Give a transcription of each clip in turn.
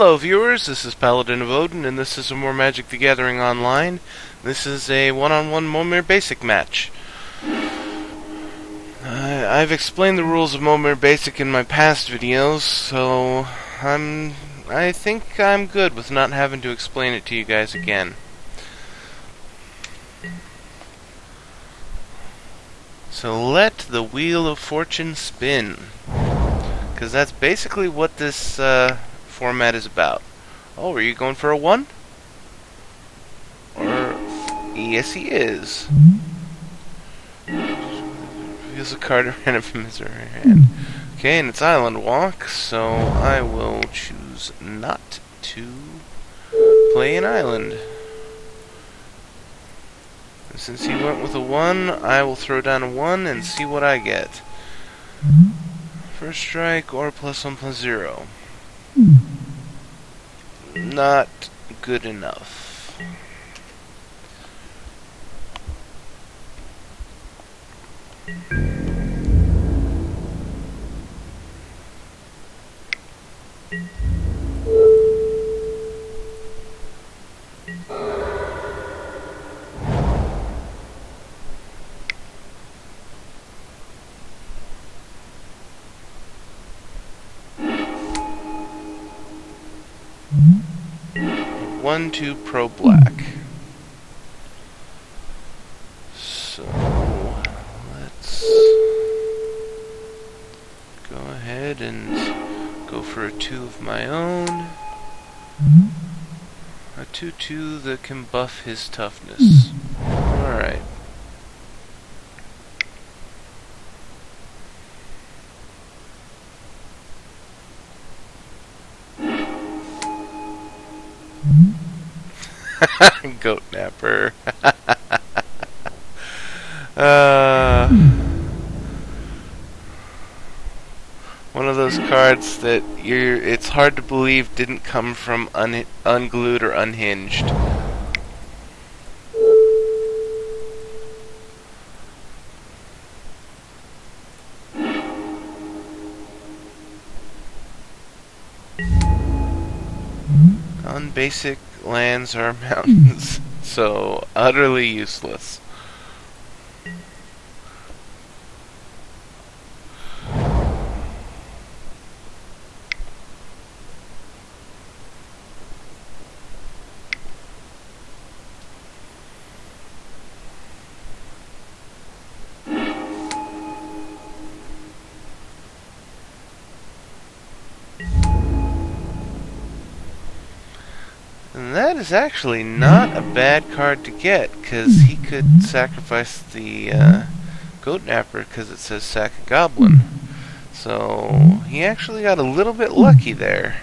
Hello viewers, this is Paladin of Odin, and this is a more Magic the Gathering Online. This is a one-on-one Momir Basic match. I've explained the rules of Momir Basic in my past videos, so I think I'm good with not having to explain it to you guys again. So let the Wheel of Fortune spin, because that's basically what this format is about. Oh, are you going for a 1? Or... yes, he is. Here's a card at random from his hand. Okay, and it's Island Walk, so I will choose not to play an island. And since he went with a 1, I will throw down a 1 and see what I get. First strike or +1/+0. Not good enough. One, 2 pro black. So let's go ahead and go for a 2 of my own. A 2/2 that can buff his toughness. Alright. Goat napper. One of those cards that it's hard to believe didn't come from unglued or unhinged. Basic lands are mountains, so utterly useless. And that is actually not a bad card to get, because he could sacrifice the Goat Napper because it says sack a goblin. So he actually got a little bit lucky there.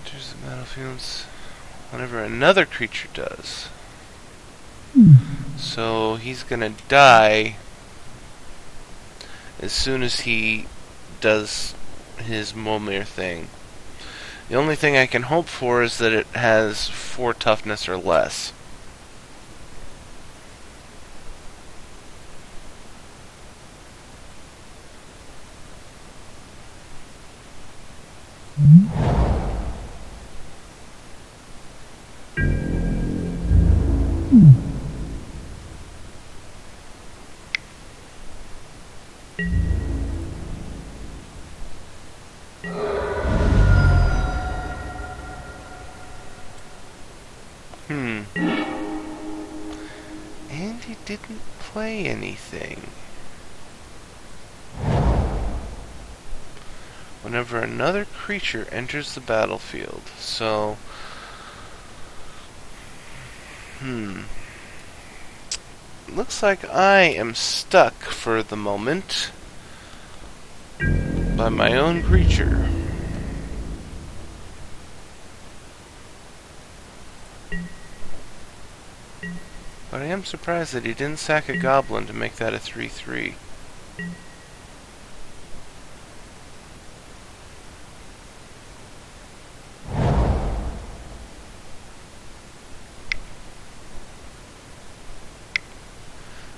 Enters the battlefields whenever another creature does. So he's gonna die as soon as he does his Momir thing. The only thing I can hope for is that it has 4 toughness or less. And he didn't play anything. Whenever another creature enters the battlefield. So, looks like I am stuck for the moment by my own creature. But I am surprised that he didn't sack a goblin to make that a 3/3.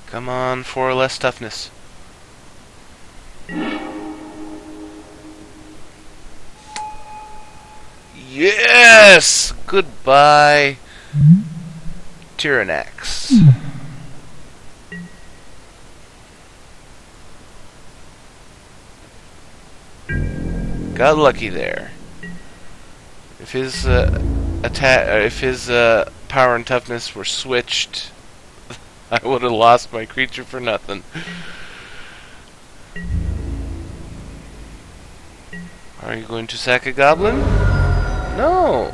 Come on, 4 or less toughness. Yes! Goodbye, Tyrannax. Got lucky there. If his power and toughness were switched, I would have lost my creature for nothing. Are you going to sack a goblin? No.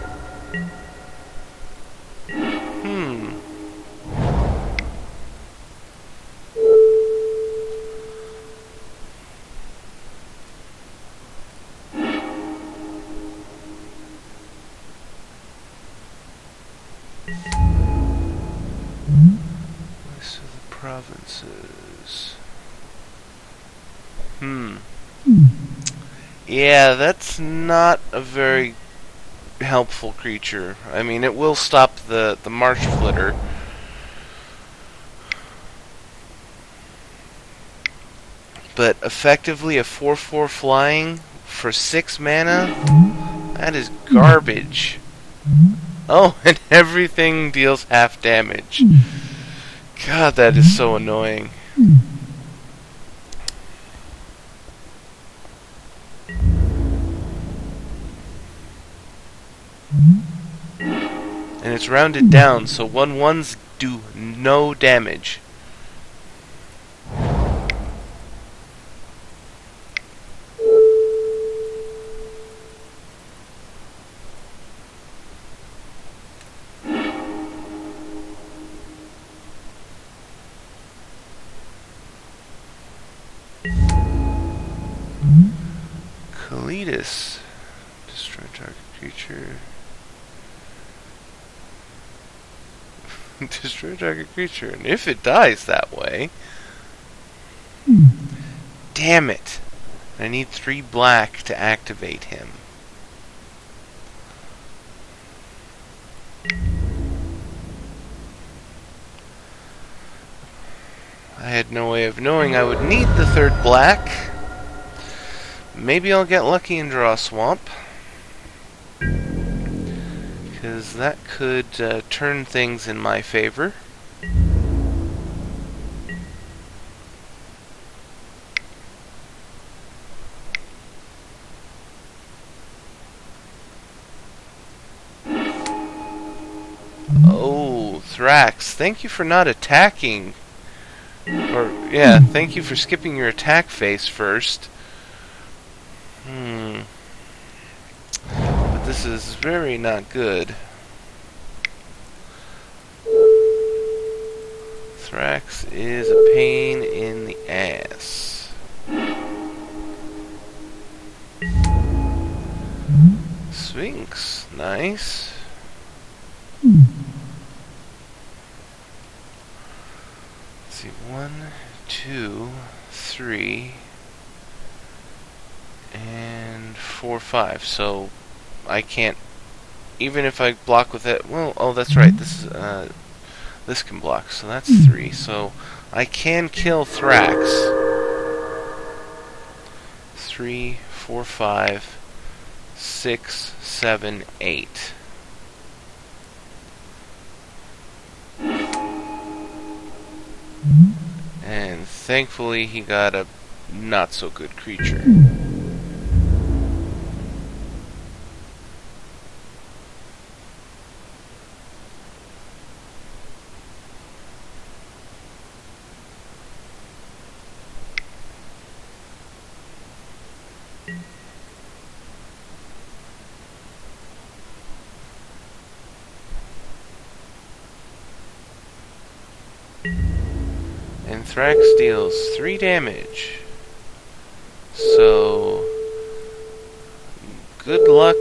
West of the provinces. Yeah, that's not a very helpful creature. I mean, it will stop the marsh flitter. But effectively a 4/4 flying for 6 mana? That is garbage. Oh, and everything deals half damage. God, that is so annoying. And it's rounded down, so 1/1s do no damage. Colossus. Destroy target creature. Destroy target creature, and if it dies that way... Damn it! I need 3 black to activate him. I had no way of knowing I would need the 3rd black. Maybe I'll get lucky and draw a swamp. Because that could turn things in my favor. Oh, Thrax, thank you for not attacking. Or, yeah, thank you for skipping your attack phase first. But this is very not good. Thrax is a pain in the ass. Sphinx, nice. Let's see, 1, 2, 3, and 4, 5. So I can't, even if I block with it. Well, oh, that's right. This is this can block, so that's 3. So I can kill Thrax. 3, 4, 5, 6, 7, 8. And thankfully he got a not so good creature. And Thrax deals 3 damage. So, good luck.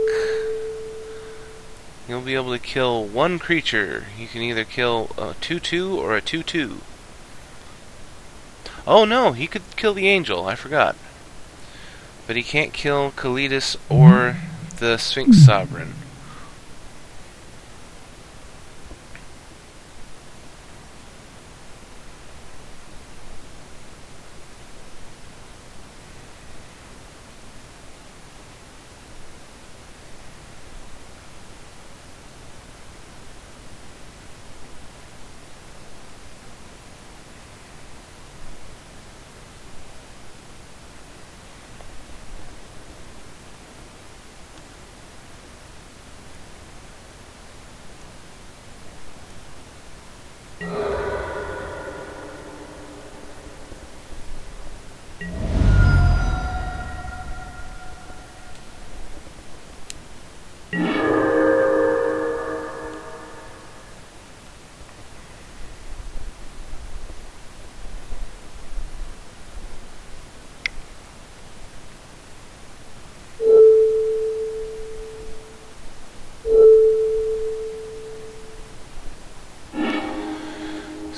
You'll be able to kill 1 creature. You can either kill a 2/2 or a 2/2. Oh no, he could kill the angel, I forgot. But he can't kill Colossus or the Sphinx Sovereign.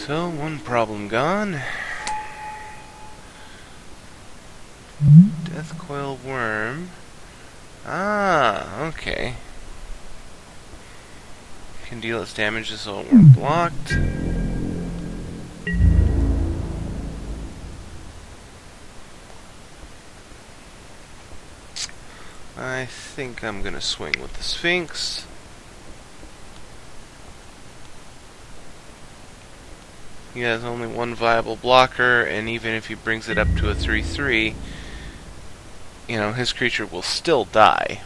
So, one problem gone. Death Coil Worm. Ah, okay. Can deal its damage as though it weren't blocked. I think I'm gonna swing with the Sphinx. He has only one viable blocker, and even if he brings it up to a 3/3, you know, his creature will still die.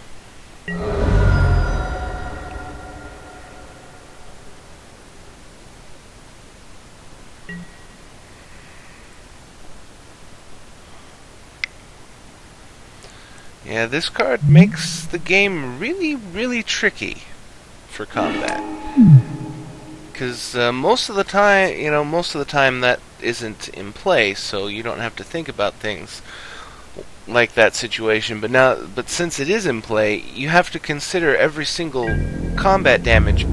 Yeah, this card makes the game really, really tricky for combat. Because most of the time that isn't in play, so you don't have to think about things like that situation. But since it is in play, you have to consider every single combat damage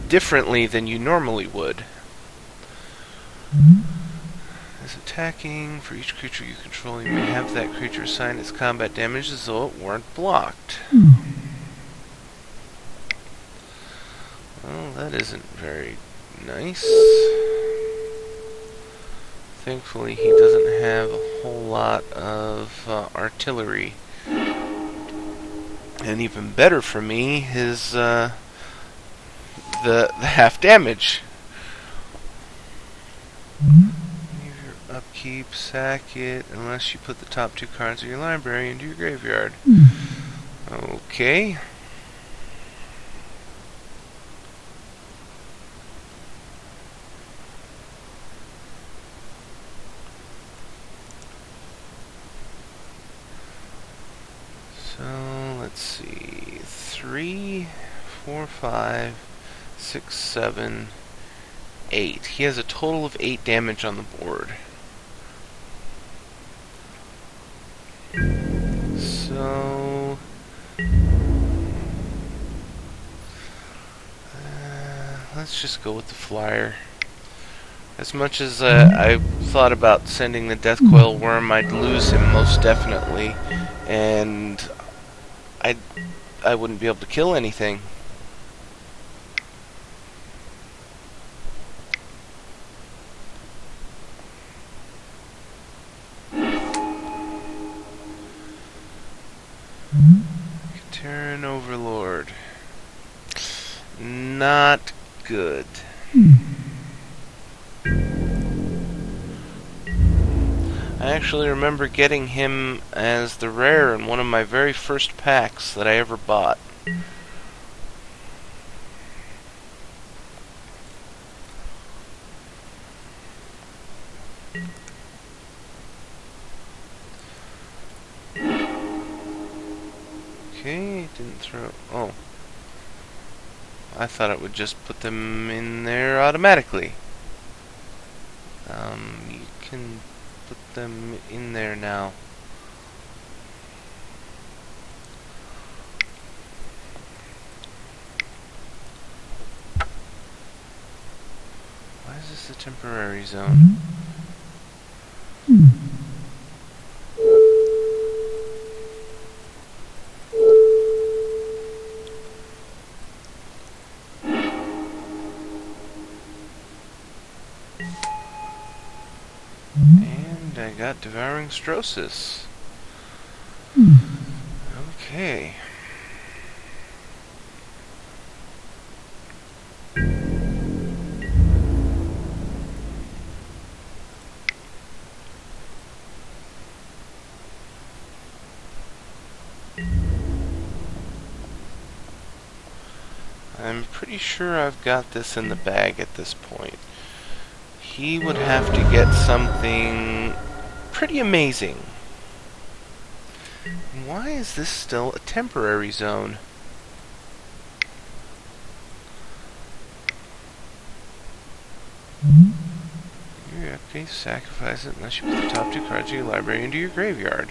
differently than you normally would. As attacking, for each creature you control, you may have that creature assign its combat damage as though it weren't blocked. Well, that isn't very nice. Thankfully, he doesn't have a whole lot of artillery. And even better for me, his the half damage. Upkeep, sack it, unless you put the top 2 cards of your library into your graveyard. Okay. So, let's see. 3, 4, 5, 6, 7, 8. He has a total of 8 damage on the board. So, let's just go with the flyer. As much as I thought about sending the Death Coil Worm, I'd lose him most definitely, and I wouldn't be able to kill anything. Terran Overlord. Not good. I actually remember getting him as the rare in one of my very first packs that I ever bought. Okay, didn't throw... Oh. I thought it would just put them in there automatically. You can put them in there now. Why is this a temporary zone? And I got Devouring Strosis. Okay. I'm pretty sure I've got this in the bag at this point. He would have to get something pretty amazing. Why is this still a temporary zone? Okay, sacrifice it unless you put the top 2 cards of your library into your graveyard.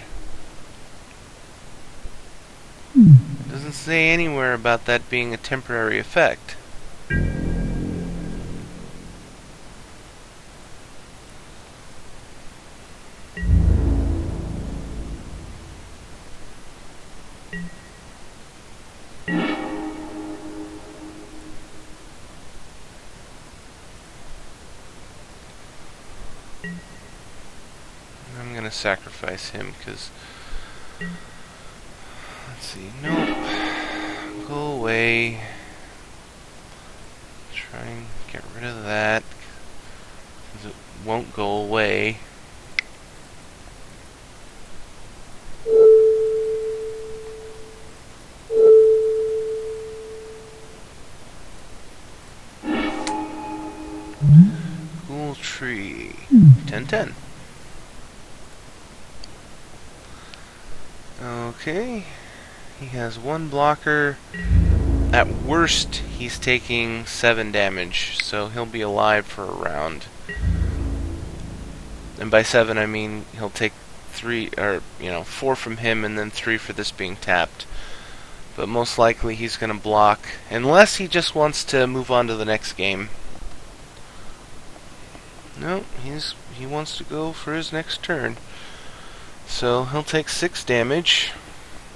It doesn't say anywhere about that being a temporary effect. sacrifice him, because... Let's see. Nope. Go away. Try and get rid of that, because it won't go away. Cool tree. 10-10. Okay. He has one blocker. At worst, he's taking 7 damage, so he'll be alive for a round. And by 7, I mean he'll take 3, or 4 from him, and then 3 for this being tapped. But most likely he's going to block, unless he just wants to move on to the next game. No, he wants to go for his next turn. So he'll take 6 damage.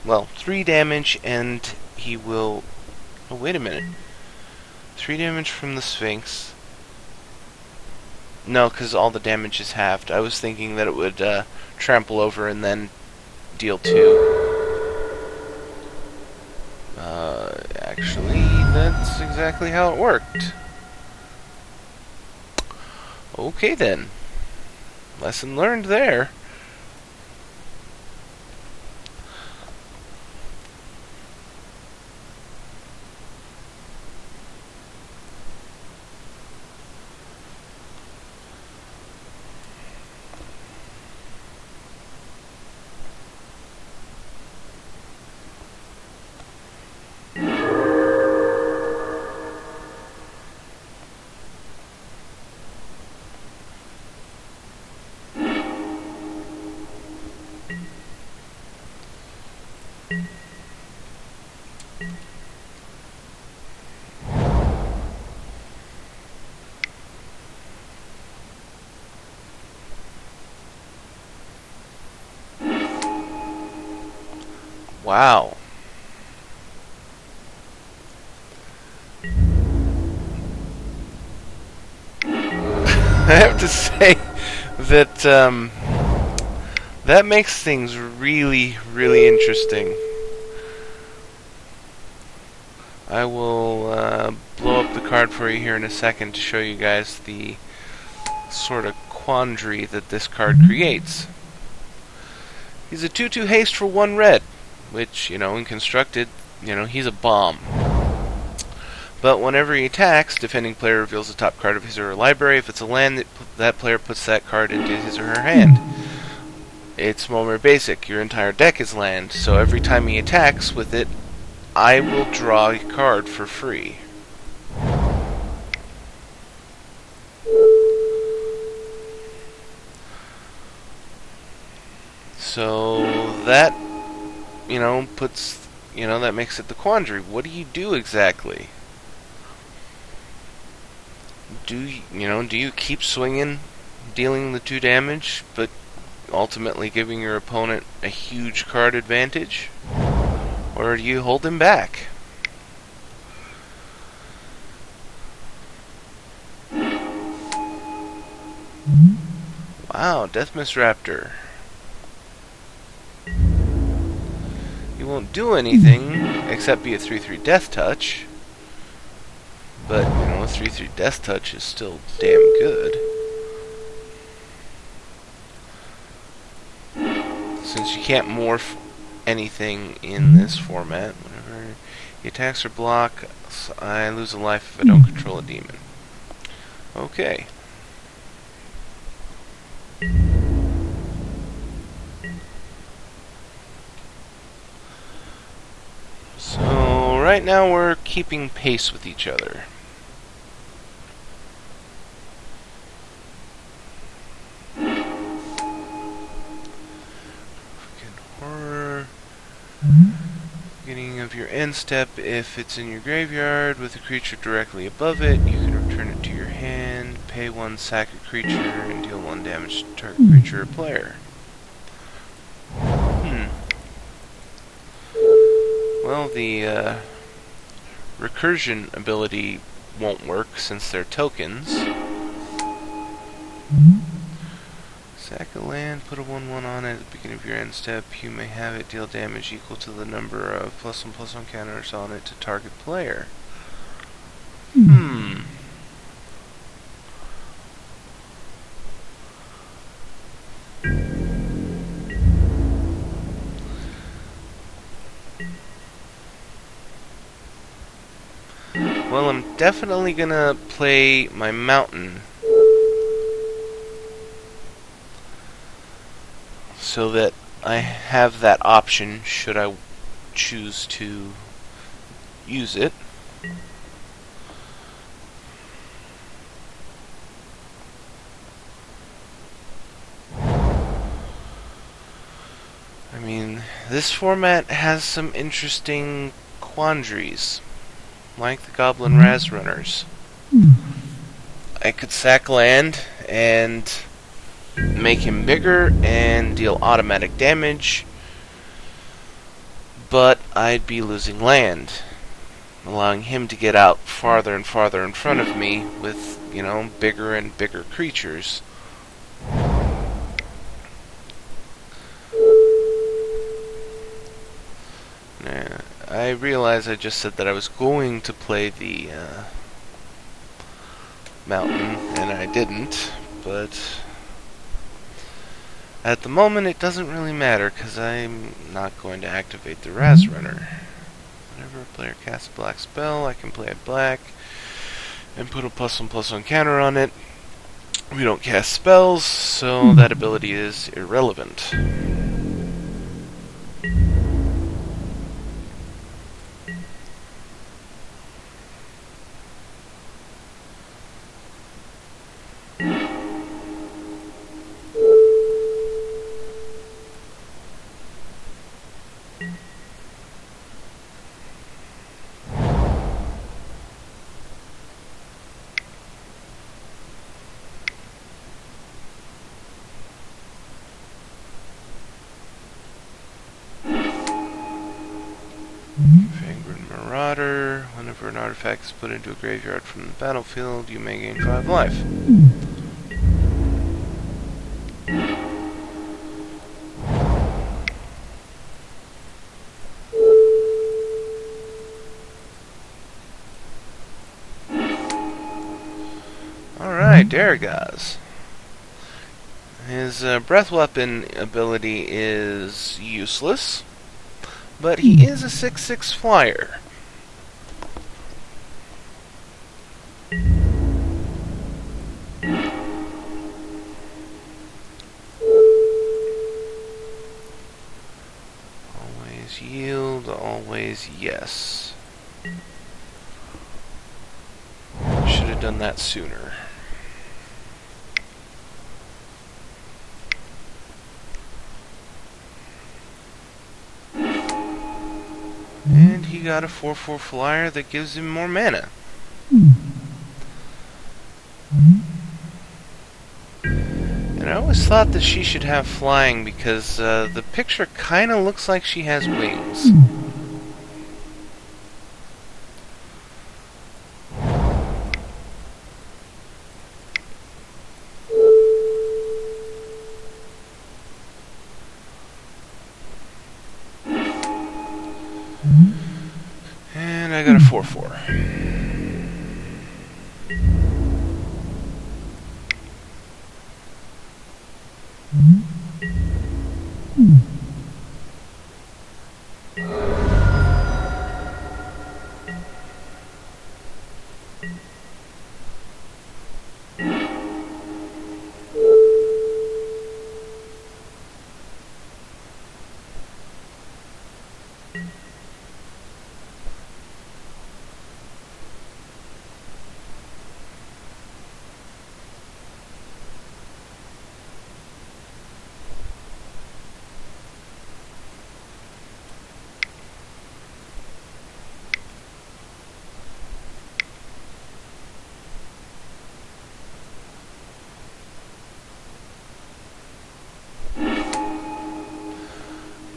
Well, 3 damage, and he will... Oh, wait a minute. 3 damage from the Sphinx. No, because all the damage is halved. I was thinking that it would trample over and then deal 2. Actually, that's exactly how it worked. Okay then. Lesson learned there. Wow. I have to say that that makes things really, really interesting. I will blow up the card for you here in a second to show you guys the sort of quandary that this card creates. He's a 2/2 haste for 1 red, which, in constructed, he's a bomb. But whenever he attacks, defending player reveals the top card of his or her library. If it's a land, that player puts that card into his or her hand. It's Momir basic. Your entire deck is land, so every time he attacks with it, I will draw a card for free. So that, puts, that makes it the quandary. What do you do exactly? Do you keep swinging, dealing the 2 damage, but ultimately giving your opponent a huge card advantage? Or do you hold him back? Wow, Deathmist Raptor. He won't do anything except be a 3/3 Death Touch. But, a 3/3 Death Touch is still damn good. Since you can't morph anything in this format, whenever he attacks or blocks, I lose a life if I don't control a demon. Okay. So, right now we're keeping pace with each other. Beginning of your end step, if it's in your graveyard with a creature directly above it, you can return it to your hand, pay 1, sack a creature, and deal 1 damage to target creature or player. Well, the recursion ability won't work since they're tokens. Sack Sack a land, put a 1/1 on it at the beginning of your end step. You may have it deal damage equal to the number of +1/+1 counters on it to target player. Well, I'm definitely gonna play my mountain so that I have that option should I choose to use it. I mean, this format has some interesting quandaries, like the Goblin Raz Runners. I could sack land and make him bigger and deal automatic damage, but I'd be losing land, allowing him to get out farther and farther in front of me with, you know, bigger and bigger creatures. I realize I just said that I was going to play the mountain, and I didn't, but at the moment it doesn't really matter, because I'm not going to activate the Raz Runner. Whenever a player casts a black spell, I can play it black and put a +1/+1 counter on it. We don't cast spells, so that ability is irrelevant. Vagrant Marauder. Whenever an artifact is put into a graveyard from the battlefield, you may gain 5 life. Alright, Daragaz. His breath weapon ability is useless, but he is a 6/6 flyer. Always yield, always yes. Should have done that sooner. And he got a 4/4 flyer that gives him more mana. And I always thought that she should have flying because the picture kind of looks like she has wings. And I got a 4/4.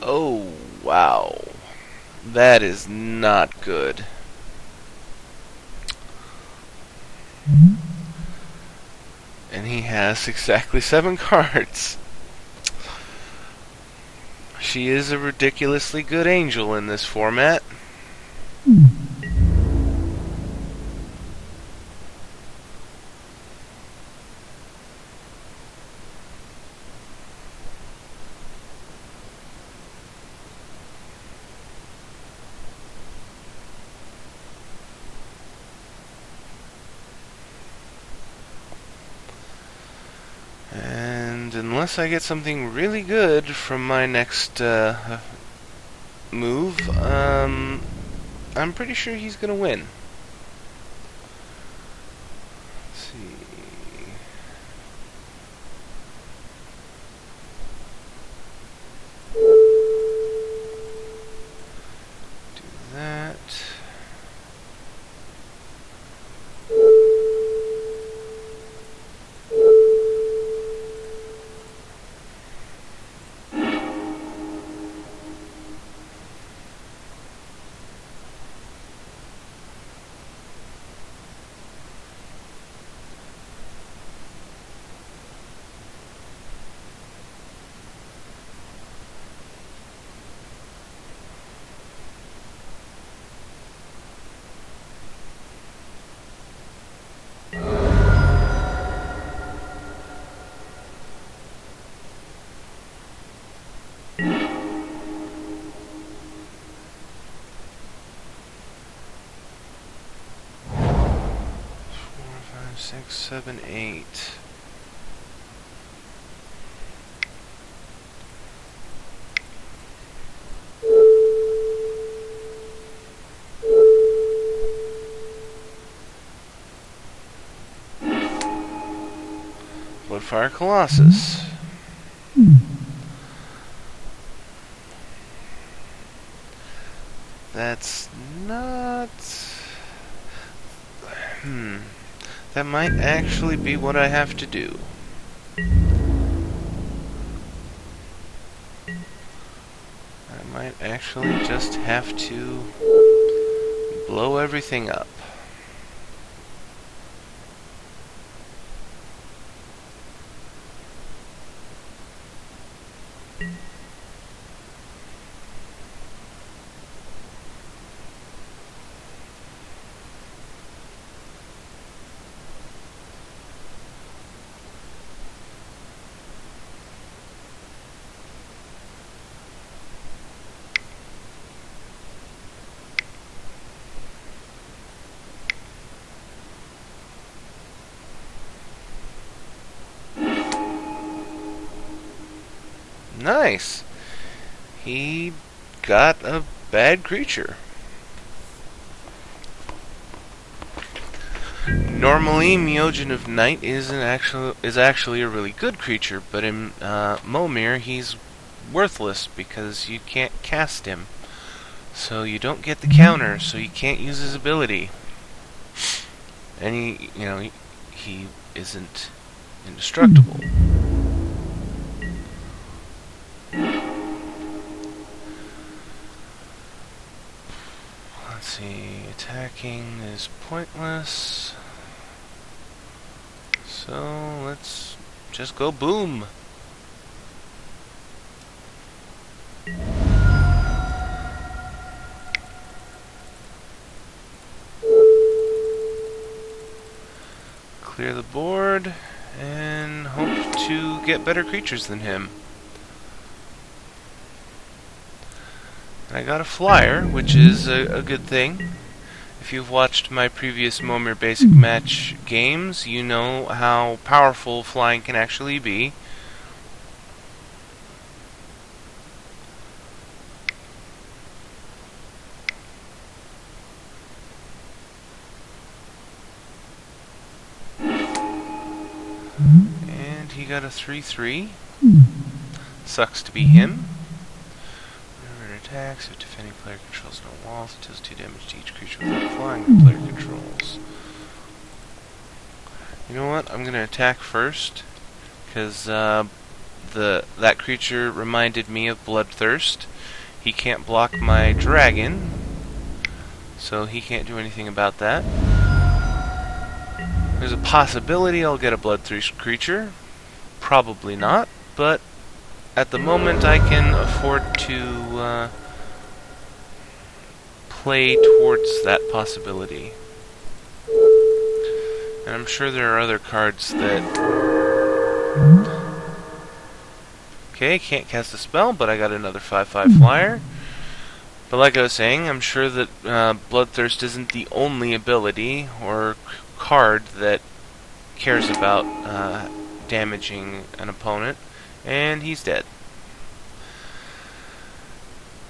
Oh, wow. That is not good. And he has exactly 7 cards. She is a ridiculously good angel in this format. And unless I get something really good from my next move, I'm pretty sure he's gonna win. Let's see. Do that. Six, seven, eight. Bloodfire Colossus. That's not... That might actually be what I have to do. I might actually just have to blow everything up. Nice. He got a bad creature. Normally, Myojin of Night is actually a really good creature, but in Momir, he's worthless because you can't cast him. So you don't get the counter, so you can't use his ability. And he isn't indestructible. Let's see, attacking is pointless. So let's just go boom. Clear the board and hope to get better creatures than him. I got a flyer, which is a good thing. If you've watched my previous Momir Basic Match games, you know how powerful flying can actually be. And he got a 3/3. Sucks to be him. Attacks if defending player controls no walls, it deals 2 damage to each creature without flying the player controls. You know what? I'm gonna attack first because that creature reminded me of Bloodthirst. He can't block my dragon, so he can't do anything about that. There's a possibility I'll get a Bloodthirst creature. Probably not, but at the moment I can afford to play towards that possibility. And I'm sure there are other cards that... Okay, can't cast a spell, but I got another 5/5 flyer. But like I was saying, I'm sure that Bloodthirst isn't the only ability or card that cares about damaging an opponent. And he's dead.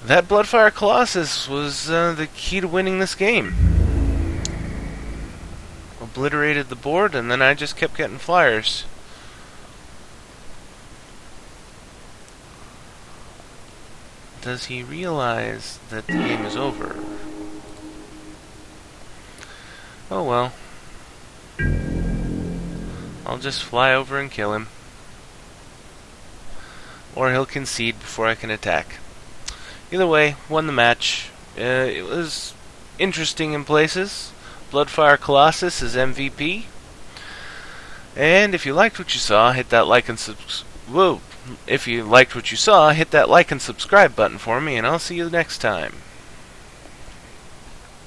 That Bloodfire Colossus was the key to winning this game. Obliterated the board, and then I just kept getting flyers. Does he realize that the game is over? Oh well. I'll just fly over and kill him. Or he'll concede before I can attack. Either way, won the match. It was interesting in places. Bloodfire Colossus is MVP. And if you liked what you saw, hit that like and If you liked what you saw, hit that like and subscribe button for me, and I'll see you next time.